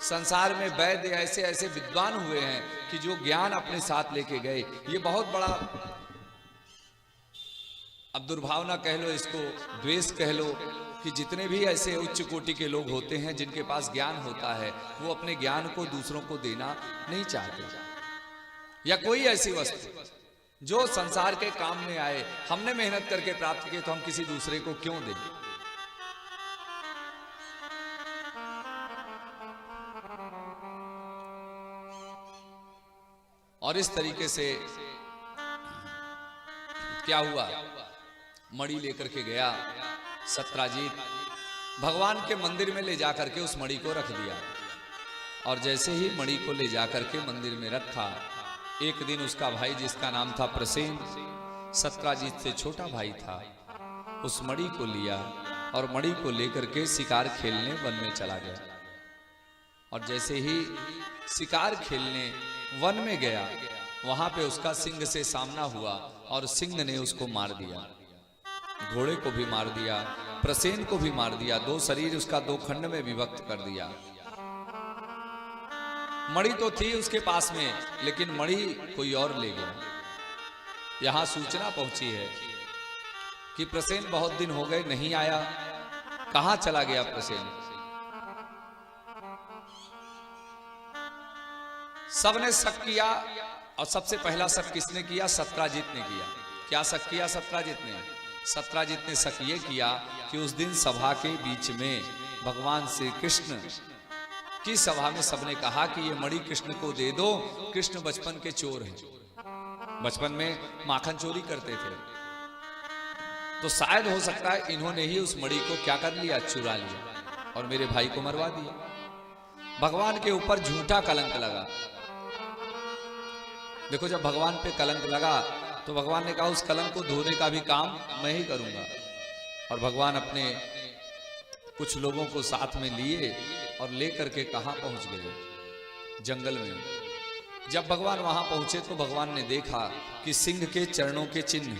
संसार में वैद्य ऐसे ऐसे विद्वान हुए हैं कि जो ज्ञान अपने साथ लेके गए। ये बहुत बड़ा, अब दुर्भावना कह लो, इसको द्वेष कह लो, कि जितने भी ऐसे उच्च कोटि के लोग होते हैं जिनके पास ज्ञान होता है, वो अपने ज्ञान को दूसरों को देना नहीं चाहते, या कोई ऐसी वस्तु जो संसार के काम में आए, हमने मेहनत करके प्राप्त की तो हम किसी दूसरे को क्यों दें। और इस तरीके से क्या हुआ, मणि लेकर के गया सत्राजीत, भगवान के मंदिर में ले जाकर के उस मणि को रख दिया। और जैसे ही मणि को ले जाकर के मंदिर में रखा, एक दिन उसका भाई जिसका नाम था प्रसेन, सत्राजीत से छोटा भाई था, उस मणि को लिया और मणि को लेकर के शिकार खेलने वन में चला गया। और जैसे ही शिकार खेलने वन में गया, वहां पे उसका सिंह से सामना हुआ और सिंह ने उसको मार दिया, घोड़े को भी मार दिया, प्रसेन को भी मार दिया, दो शरीर उसका दो खंड में विभक्त कर दिया। मणि तो थी उसके पास में, लेकिन मणि कोई और ले गया। यहां सूचना पहुंची है कि प्रसेन बहुत दिन हो गए नहीं आया, कहां चला गया प्रसेन। सबने शक किया, और सबसे पहला शक किसने किया? सत्राजीत ने किया। क्या शक किया सत्राजीत ने? सत्राजीत ने शक ये किया कि उस दिन सभा के बीच में भगवान श्री कृष्ण की सभा में सबने कहा कि ये मणि कृष्ण को दे दो, कृष्ण बचपन के चोर हैं, बचपन में माखन चोरी करते थे, तो शायद हो सकता है इन्होंने ही उस मणि को क्या कर लिया, चुरा लिया और मेरे भाई को मरवा दिया। भगवान के ऊपर झूठा कलंक लगा। देखो, जब भगवान पे कलंक लगा तो भगवान ने कहा उस कलंक को धोने का भी काम मैं ही करूंगा। और भगवान अपने कुछ लोगों को साथ में लिए और लेकर के कहां पहुंच गए? जंगल में। जब भगवान वहां पहुंचे तो भगवान ने देखा कि सिंह के चरणों के चिन्ह